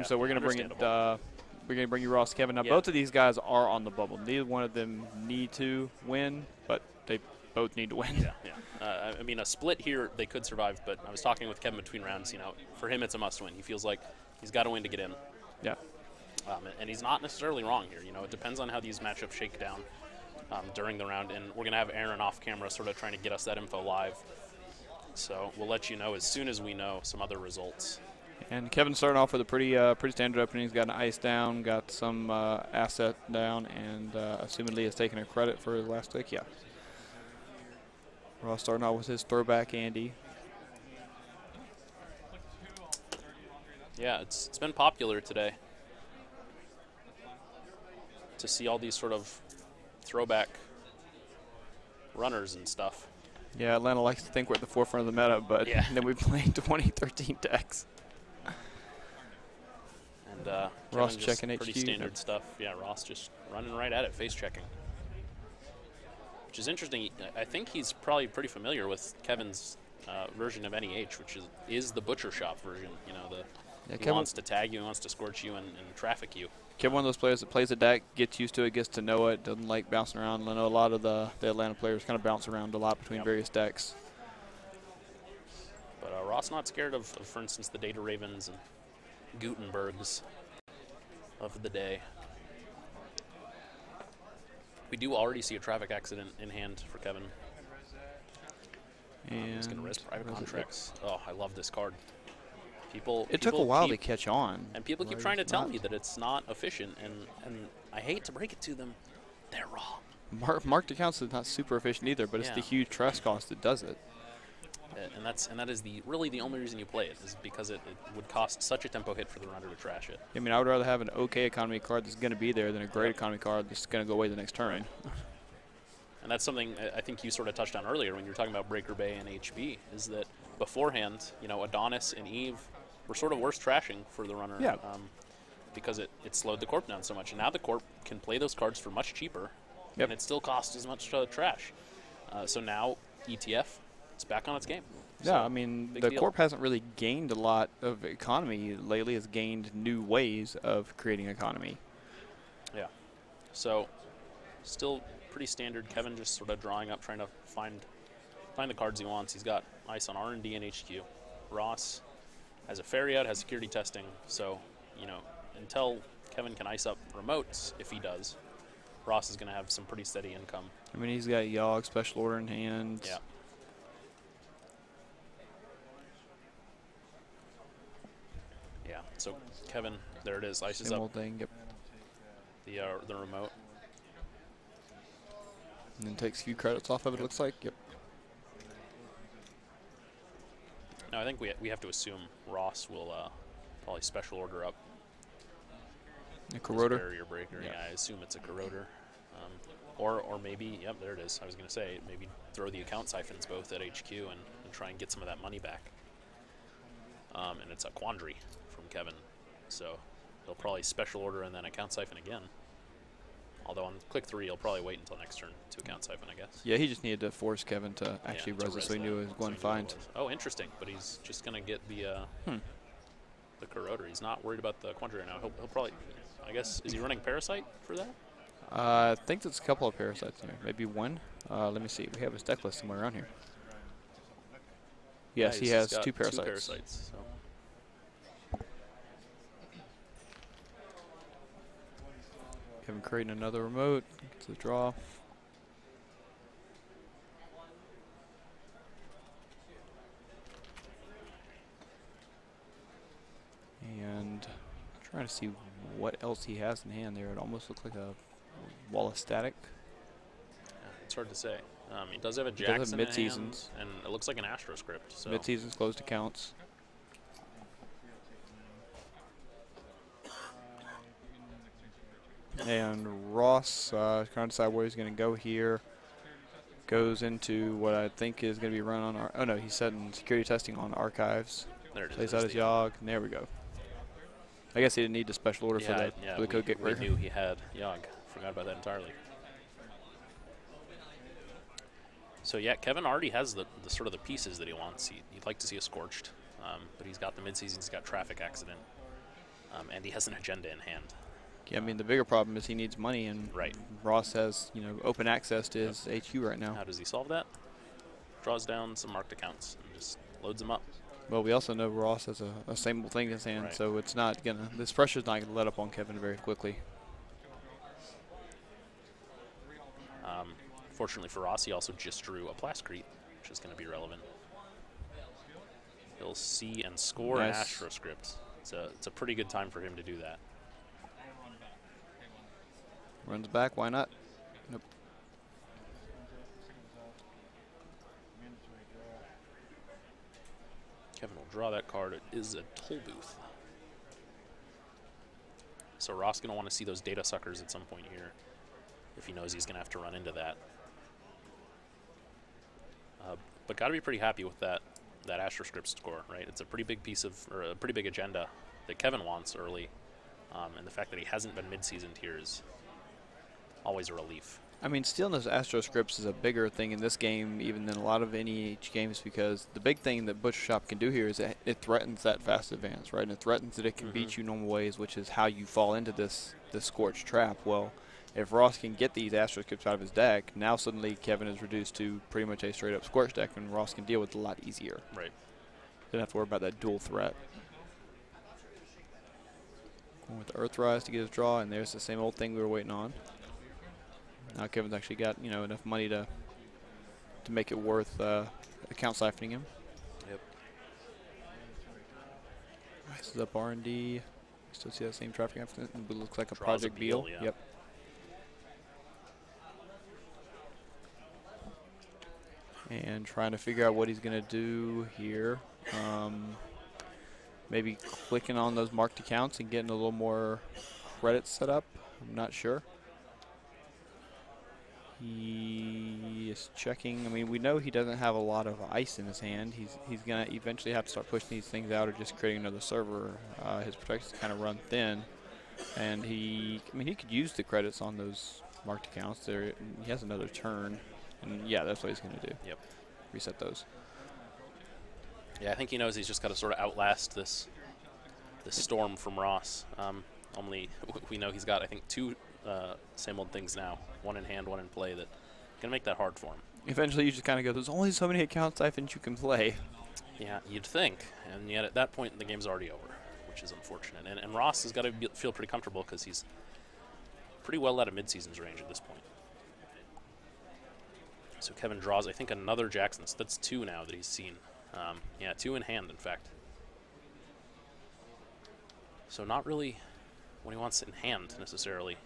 so we're gonna bring it. We're gonna bring you Ross, Kevin. Now both of these guys are on the bubble. Neither one of them need to win, but they both need to win. Yeah. I mean, a split here they could survive, but I was talking with Kevin between rounds. You know, for him it's a must-win. He feels like he's got to win to get in. Yeah. And he's not necessarily wrong here. You know, it depends on how these matchups shake down during the round, and we're gonna have Aaron off camera, sort of trying to get us that info live. So we'll let you know as soon as we know some other results. And Kevin's starting off with a pretty standard opening. He's got an ice down, got some asset down, and assumedly has taken a credit for his last pick. Yeah. Ross starting off with his throwback Andy. Yeah, it's been popular today to see all these sort of throwback runners and stuff. Yeah, Atlanta likes to think we're at the forefront of the meta, but then we played 2013 decks. And Ross checking pretty HQ. standard stuff. Yeah, Ross just running right at it, face checking. Which is interesting. I think he's probably pretty familiar with Kevin's version of NEH, which is the butcher shop version. You know, he wants to tag you, he wants to scorch you and traffic you. Kevin, one of those players that plays a deck, gets used to it, gets to know it, doesn't like bouncing around. I know a lot of the Atlanta players kind of bounce around a lot between various decks. But Ross not scared of, for instance, the Data Ravens and Gutenbergs of the day. We do already see a traffic accident in hand for Kevin. And he's going to risk private contracts. Oh, I love this card. It took a while to catch on. And people keep trying to tell me that it's not efficient, and I hate to break it to them. They're wrong. Marked accounts is not super efficient either, but it's the huge trust cost that does it. And that is really the only reason you play it, is because it would cost such a tempo hit for the runner to trash it. I mean, I would rather have an okay economy card that's going to be there than a great economy card that's going to go away the next turn. And that's something I think you sort of touched on earlier when you were talking about Breaker Bay and HB, is that beforehand, you know, Adonis and Eve were sort of worse trashing for the runner because it slowed the corp down so much. And now the corp can play those cards for much cheaper, and it still costs as much to trash. So now ETF, it's back on its game. Yeah, so I mean, the corp hasn't really gained a lot of economy lately. It's gained new ways of creating economy. Yeah. So still pretty standard. Kevin just sort of drawing up, trying to find the cards he wants. He's got ice on R&D and HQ. Ross has a ferry out, has security testing. So, you know, until Kevin can ice up remotes, if he does, Ross is going to have some pretty steady income. I mean, he's got Yogg, special order in hand. Yeah. Yeah, so Kevin, there it is, ices Same up old thing, the remote. And then takes a few credits off of it, looks like. Yep. No, I think we have to assume Ross will probably special order up a corroder? Barrier breaker. Yeah, I assume it's a corroder. Or maybe, yep, there it is. I was going to say, maybe throw the account siphons both at HQ and try and get some of that money back. And it's a quandary from Kevin. So he'll probably special order and then account siphon again. Although on click 3, he'll probably wait until next turn to account siphon, I guess. Yeah, he just needed to force Kevin to actually res it so he knew he was going to find. Oh, interesting. But he's just going to get the corroder. He's not worried about the quandary right now. He'll probably, I guess, is he running Parasite for that? I think there's a couple of Parasites in here. Maybe one. Let me see. We have his deck list somewhere around here. Yes, he has two Parasites. So. Kevin creating another remote. Gets the draw. And trying to see what else he has in hand there. It almost looks like a wall of static. Yeah, it's hard to say. He does have a Jackson in hand, and it looks like an Astro script. So. Midseason's closed accounts. And Ross trying to decide where he's going to go here. Goes into what I think is going to be run on our. Oh no, he's setting security testing on archives. There it is. Plays out his Yogg. And there we go. I guess he didn't need the special order for the code get we knew he had Yogg. Forgot about that entirely. So yeah, Kevin already has the sort of the pieces that he wants. He'd like to see a Scorched, but he's got the Midseason. He's got Traffic Accident. and he has an agenda in hand. Yeah, I mean, the bigger problem is he needs money, and Right. Ross has, open access to his HQ right now. How does he solve that? Draws down some marked accounts and just loads them up. Well, we also know Ross has a same thing in his hand, Right. so it's not gonna. This pressure's not gonna let up on Kevin very quickly. Fortunately for Ross, he also just drew a Plascrete, which is going to be relevant. He'll see and score an Astroscript. It's a pretty good time for him to do that. Runs back, why not? Nope. Kevin will draw that card. It is a toll booth. So Ross going to want to see those data suckers at some point here if he knows he's going to have to run into that. But got to be pretty happy with that Astroscript score, right? It's a pretty big piece of, or a pretty big agenda that Kevin wants early. And the fact that he hasn't been mid-seasoned here is always a relief. I mean, stealing those Astroscripts is a bigger thing in this game even than a lot of NEH games, because the big thing that Butcher Shop can do here is that it threatens that fast advance, right? And it threatens that it can beat you normal ways, which is how you fall into this Scorch trap. Well, if Ross can get these Astroscripts out of his deck, now suddenly Kevin is reduced to pretty much a straight-up Scorch deck, and Ross can deal with it a lot easier. Right. Doesn't have to worry about that dual threat. Going with the Earthrise to get his draw, and there's the same old thing we were waiting on. Now Kevin's actually got enough money to make it worth account siphoning him. Yep. This is up R&D. Still see that same traffic accident. It looks like a Draws Project a Beal, Beal. yeah. Yep. And trying to figure out what he's going to do here. Maybe clicking on those marked accounts and getting a little more credits set up. I'm not sure. He is checking. I mean, we know he doesn't have a lot of ice in his hand. He's going to eventually have to start pushing these things out or just creating another server. His protections kind of run thin. And he could use the credits on those marked accounts. He has another turn. And yeah, that's what he's going to do. Yep. Reset those. Yeah, I think he knows he's just got to sort of outlast this storm from Ross. Only we know he's got, I think, two same old things now. One in hand, one in play, that can make that hard for him. Eventually you just kind of go, there's only so many account siphons you can play. Yeah, you'd think. And yet at that point, the game's already over, which is unfortunate. And Ross has got to feel pretty comfortable because he's pretty well out of mid-season's range at this point. So Kevin draws, I think, another Jackson. So that's two now that he's seen. Yeah, two in hand, in fact. So not really what he wants in hand, necessarily.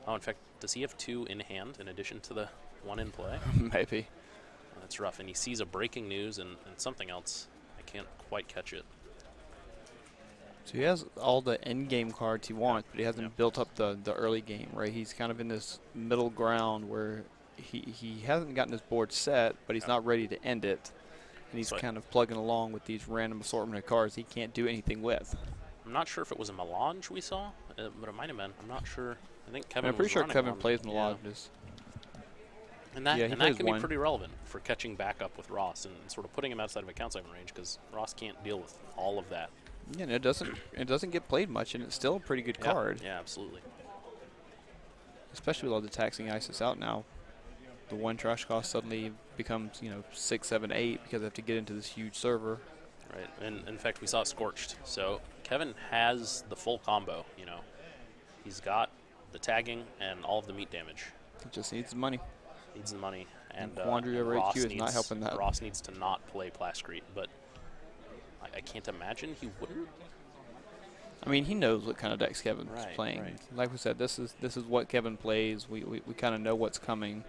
Oh, in fact, does he have two in hand in addition to the one in play? Maybe. That's rough. And he sees a breaking news and something else. I can't quite catch it. So he has all the end game cards he wants, but he hasn't built up the early game, right? He's kind of in this middle ground where he hasn't gotten his board set, but he's not ready to end it. And he's kind of plugging along with these random assortment of cards he can't do anything with. I'm not sure if it was a melange we saw, but it might have been. I'm not sure. I think Kevin I'm pretty sure Kevin one. plays melanges. And that, yeah, that can be pretty relevant for catching back up with Ross and sort of putting him outside of account siphon range, because Ross can't deal with all of that. Yeah, and it doesn't get played much, and it's still a pretty good card. Yeah, absolutely. Especially with all the taxing ISIS out now. The one trash cost suddenly becomes 6, 7, 8 because they have to get into this huge server. Right, and in fact we saw it scorched. So Kevin has the full combo. He's got the tagging and all of the meat damage. He just needs the money. Needs the money, and Quandary over HQ is not helping that. Ross needs to not play Plascrete, but I can't imagine he wouldn't. I mean, he knows what kind of decks Kevin's playing. Right. Like we said, this is what Kevin plays. We kind of know what's coming.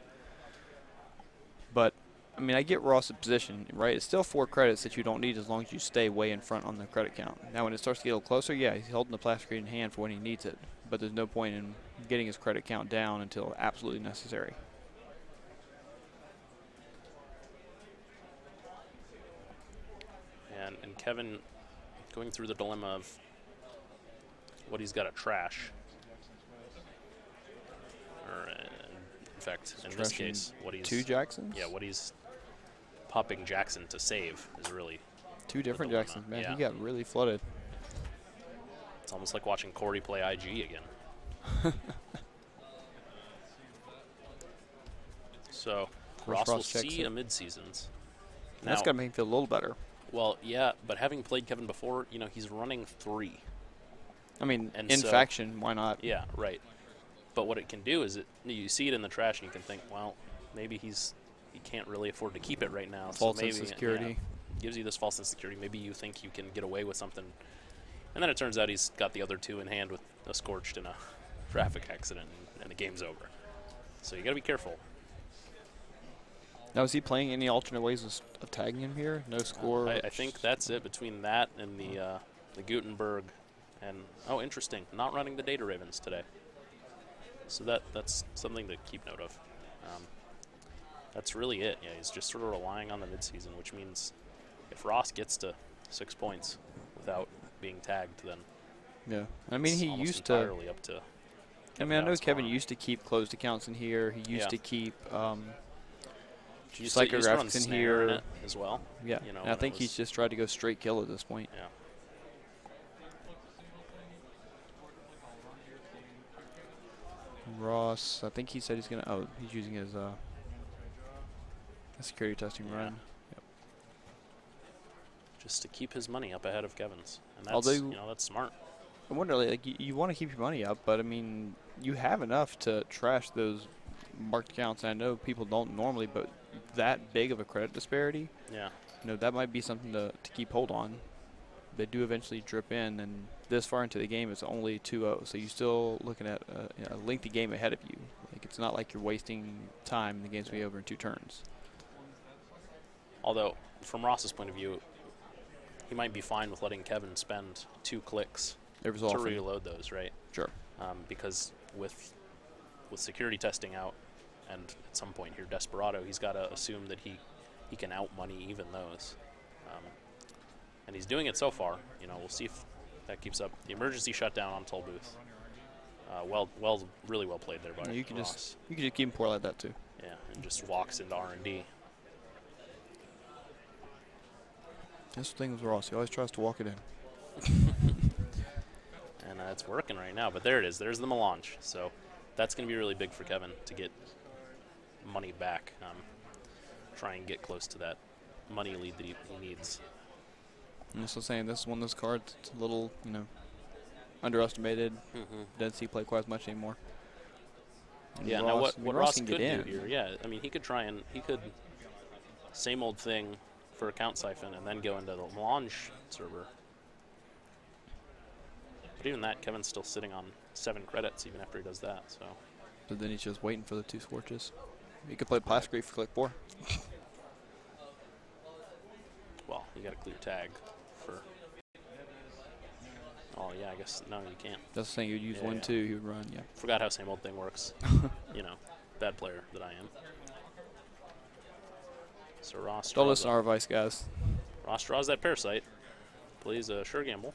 But I mean, I get Ross's position, right? It's still 4 credits that you don't need as long as you stay way in front on the credit count. Now, when it starts to get a little closer, yeah, he's holding the Plascrete in hand for when he needs it. But there's no point in getting his credit count down until absolutely necessary. And Kevin going through the dilemma of what he's got to trash. Or, in fact, in this case, what he's... 2 Jacksons? Yeah, what he's popping Jackson to save is really... 2 different Jacksons, man. Yeah. He got really flooded. almost like watching Corey play IG again. So Ross will see a Midseasons. That's got to make him feel a little better. Well, yeah, but having played Kevin before, you know, he's running 3. I mean, in faction, why not? Yeah, right. But what it can do is you see it in the trash and you can think, well, maybe he can't really afford to keep it right now. False so maybe, sense of security. Yeah, gives you this false sense of security. Maybe you think you can get away with something. And then it turns out he's got the other 2 in hand with a scorched in a traffic accident, and the game's over. So you got to be careful. Now, is he playing any alternate ways of tagging him here? No score? I think that's it between that and the Gutenberg. And, oh, interesting, not running the Data Ravens today. So that's something to keep note of. That's really it. Yeah, he's just sort of relying on the midseason, which means if Ross gets to 6 points without being tagged, then yeah. I mean, he used to entirely up to. I mean, I know Kevin used to keep closed accounts in here. He used to keep psychographics in here in as well. Yeah, you know, and I think he's just tried to go straight kill at this point. Yeah. Ross, I think he said he's gonna. Oh, he's using his security testing run. Yep. Just to keep his money up ahead of Kevin's, and that's, although, you know, that's smart. I wonder, like, you want to keep your money up, but I mean, you have enough to trash those marked accounts. I know people don't normally, but that big of a credit disparity, yeah, you know, that might be something to keep hold on. They do eventually drip in, and this far into the game, it's only 2-0, so you're still looking at a lengthy game ahead of you. Like, it's not like you're wasting time, and the game's going to be over in 2 turns. Although, from Ross's point of view, he might be fine with letting Kevin spend 2 clicks to reload those, right? Sure. Because with security testing out, and at some point here, Desperado, he's got to assume that he can out-money even those. And he's doing it so far. You know, we'll see if that keeps up. The emergency shutdown on toll booth. Really well played there by you can Ross. just keep him poor like that too. Yeah, and just walks into R&D. That's the thing with Ross. He always tries to walk it in. And it's working right now. But there it is. There's the melange. So that's going to be really big for Kevin to get money back. Try and get close to that money lead that he needs. I'm also saying this is one of those cards that's a little, you know, underestimated. Doesn't see play quite as much anymore. And yeah, Ross, now what Ross could do here, yeah, I mean, he could same old thing for account siphon and then go into the melange server. But even that, Kevin's still sitting on 7 credits even after he does that. So. But then he's just waiting for the 2 scorches. He could play Plastic for click 4. Well, you got to clear tag for. Oh yeah, I guess no, you can't. That's the thing. You'd use 1-2. He would run. Yeah. Forgot how same old thing works. You know, bad player that I am. So Ross. Don't listen to our advice, guys. Ross draws that parasite. Plays a sure gamble.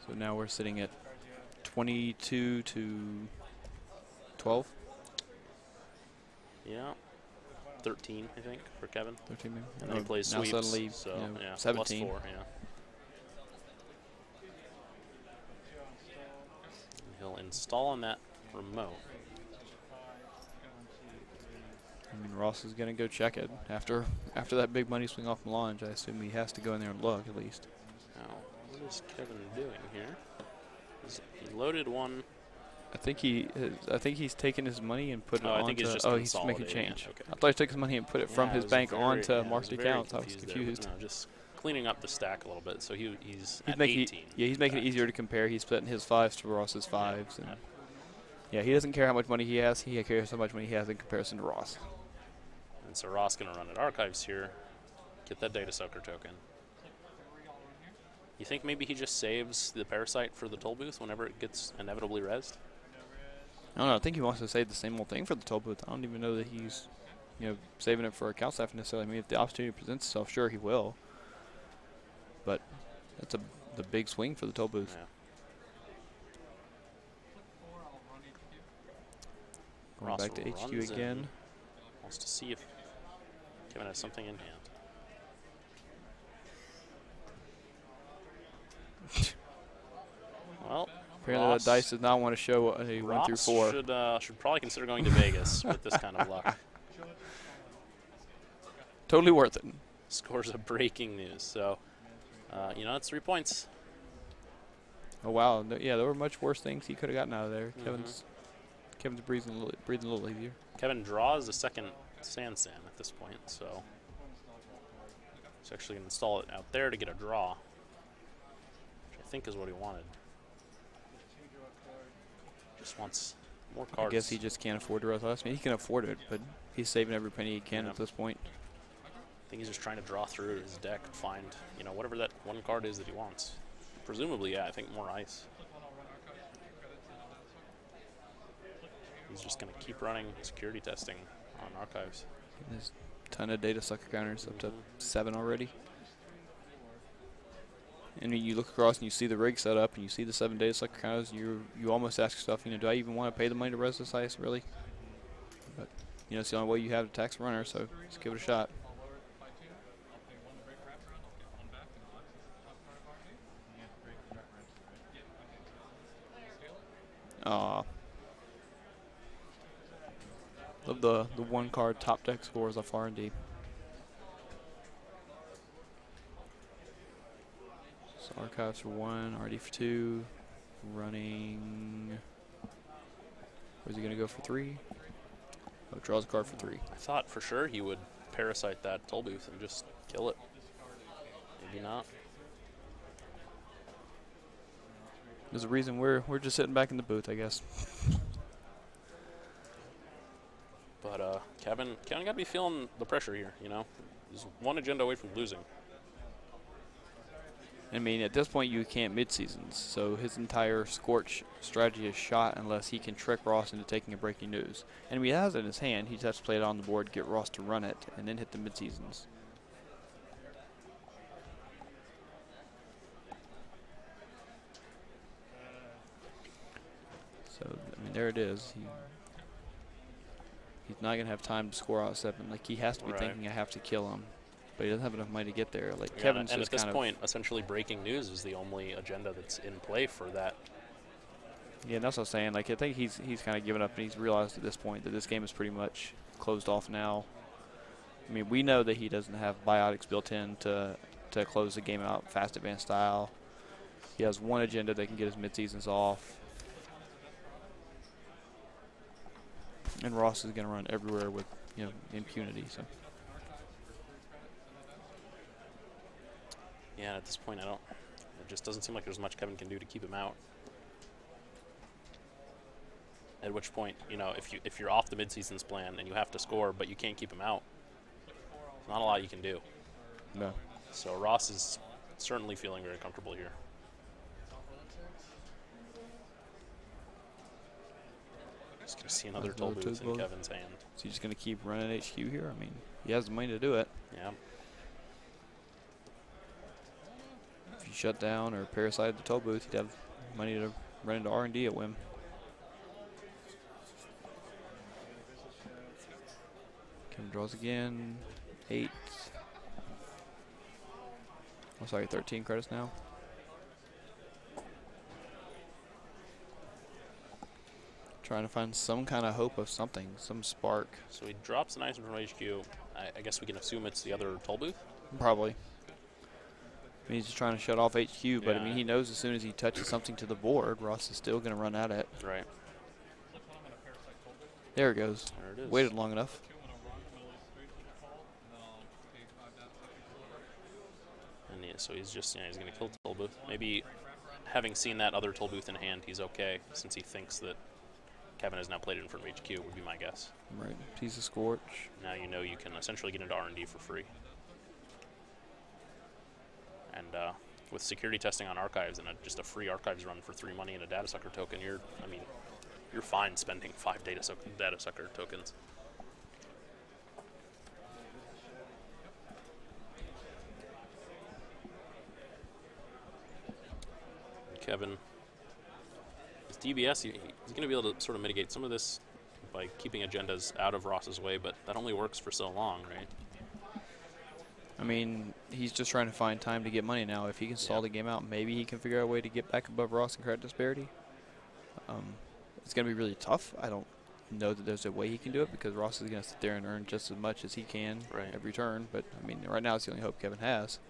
So now we're sitting at 22 to 12. Yeah. 13, I think, for Kevin. 13 maybe. And then he plays sweeps. Suddenly, so, you know, yeah, 17. +4, yeah. And he'll install on that remote. I mean, Ross is going to go check it. After that big money swing off melange, I assume he has to go in there and look at least. Now, what is Kevin doing here? He loaded one. I think he's taken his money and put it I onto. think he's just he's making a change. Okay. I thought he took his money and put it from his bank onto marked accounts. I was confused. There, no, just cleaning up the stack a little bit. So he's at making 18. He's making it easier to compare. He's putting his 5s to Ross's 5s. And yeah, he doesn't care how much money he has. He cares how much money he has in comparison to Ross. And so Ross going to run at archives here, get that data sucker token. You think maybe he just saves the parasite for the toll booth whenever it gets inevitably rezzed? I don't know. I think he wants to save the same old thing for the toll booth. I don't even know that he's, you know, saving it for account staff necessarily. I mean, if the opportunity presents itself, sure he will. But that's the big swing for the toll booth. Yeah. Going Ross back to HQ again. Wants to see if Kevin has something in hand. Apparently that dice does not want to show a 1 through 4. Should probably consider going to Vegas with this kind of luck. Totally worth it. Scores of breaking news. So, you know, that's 3 points. Oh, wow. Yeah, there were much worse things he could have gotten out of there. Kevin's breathing a little easier. Kevin draws a second sand at this point, so he's actually going to install it out there to get a draw, which I think is what he wanted. Just wants more cards. I guess he just can't afford to roll less. I mean, he can afford it, but he's saving every penny he can at this point. I think he's just trying to draw through his deck and find, you know, whatever that one card is that he wants. Presumably, yeah, I think more ice. He's just going to keep running security testing on archives. There's a ton of data sucker counters, up to 7 already. And when you look across and you see the rig set up and you see the 7 data sucker counters, you almost ask yourself, you know, do I even want to pay the money to res this ice, really? But, you know, it's the only way you have to tax a runner, so let's give it a shot. Aw. Love the 1 card top deck scores off R&D. So archives for 1, R&D for 2, running. Where's he gonna go for 3? Oh, draws a card for 3. I thought for sure he would parasite that toll booth and just kill it. Maybe not. There's a reason we're just sitting back in the booth, I guess. But Kevin got to be feeling the pressure here, you know. He's 1 agenda away from losing. I mean, at this point, you can't mid-seasons, so his entire Scorch strategy is shot unless he can trick Ross into taking a breaking news. And if he has it in his hand, he just has to play it on the board, get Ross to run it, and then hit the mid-seasons. So, I mean, there it is. He's not going to have time to score out 7. Like, he has to be thinking, I have to kill him. But he doesn't have enough money to get there. Like, Kevin's and just at this point, essentially breaking news is the only agenda that's in play for that. Yeah, that's what I'm saying. Like, I think he's kind of given up, and he's realized at this point that this game is pretty much closed off now. I mean, we know that he doesn't have biotics built in to close the game out fast advanced style. He has 1 agenda that can get his mid-seasons off. And Ross is going to run everywhere with, you know, impunity. So. Yeah, at this point, it just doesn't seem like there's much Kevin can do to keep him out. At which point, you know, if you're off the mid-seasons plan and you have to score, but you can't keep him out, there's not a lot you can do. No. So Ross is certainly feeling very comfortable here. Just going to see another toll booth in Kevin's hand. Is he just going to keep running HQ here? I mean, he has the money to do it. Yeah. If you shut down or parasite the toll booth, he'd have money to run into R&D at whim. Kevin draws again. 8. Oh, sorry, 13 credits now. Trying to find some kind of hope of something, some spark. So he drops an item from HQ. I guess we can assume it's the other toll booth? Probably. I mean, he's just trying to shut off HQ, but I mean, he knows as soon as he touches something to the board, Ross is still going to run at it. Right. There it goes. There it is. Waited long enough. And yeah, so he's just, he's going to kill toll booth. Maybe having seen that other toll booth in hand, he's okay, since he thinks that Kevin has now played it in front of HQ, would be my guess. Right. Piece of Scorch. Now you know you can essentially get into R&D for free. And with security testing on archives and just a free archives run for 3 money and a data sucker token, you're fine spending 5 data sucker tokens. And Kevin, his DBS, he's going to be able to sort of mitigate some of this by keeping agendas out of Ross's way, but that only works for so long, right? I mean, he's just trying to find time to get money now. If he can stall the game out, maybe he can figure out a way to get back above Ross in credit disparity. It's going to be really tough. I don't know that there's a way he can do it because Ross is going to sit there and earn just as much as he can every turn. But, I mean, right now it's the only hope Kevin has.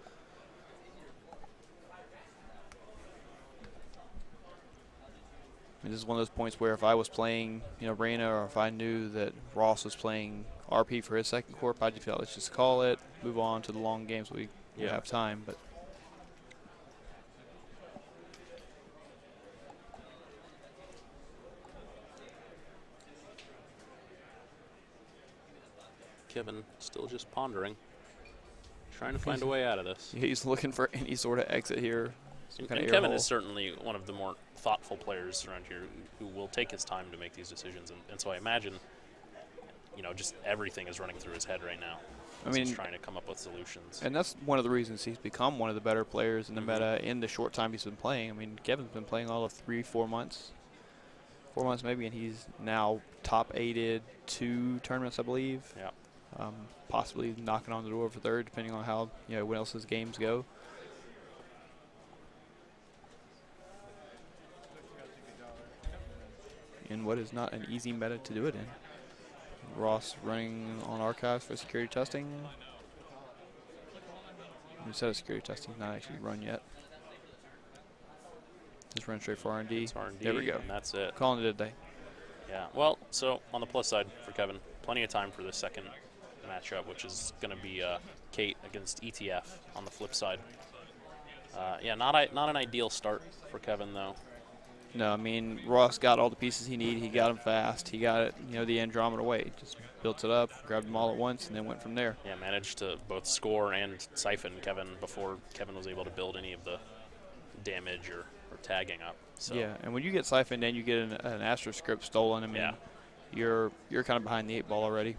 I mean, this is one of those points where if I was playing, you know, Reyna, or if I knew that Ross was playing RP for his second corp, I'd just feel let's just call it, move on to the long games. We have time. But Kevin still just pondering, trying to find a way out of this. He's looking for any sort of exit here. And Kevin is certainly one of the more thoughtful players around here who will take his time to make these decisions. And so I imagine, you know, just everything is running through his head right now. I mean, he's trying to come up with solutions. And that's one of the reasons he's become one of the better players in the meta in the short time he's been playing. I mean, Kevin's been playing all of 3-4 months. 4 months maybe, and he's now top 8'd 2 tournaments, I believe. Yeah. Possibly knocking on the door for third, depending on how, you know, when else his games go. In what is not an easy meta to do it in. Ross running on archives for security testing. Instead of security testing, not actually run yet. Just run straight for R&D. There we go. And that's it. Calling it a day. Yeah. Well, so on the plus side for Kevin, plenty of time for the second matchup, which is going to be Kate against ETF on the flip side. Yeah, not an ideal start for Kevin, though. No, I mean, Ross got all the pieces he needed. He got them fast. He got it, you know, the Andromeda way. Just built it up, grabbed them all at once, and then went from there. Yeah, managed to both score and siphon Kevin before Kevin was able to build any of the damage or tagging up. So. Yeah, and when you get siphoned and you get an Astro script stolen, I mean, you're kind of behind the 8 ball already.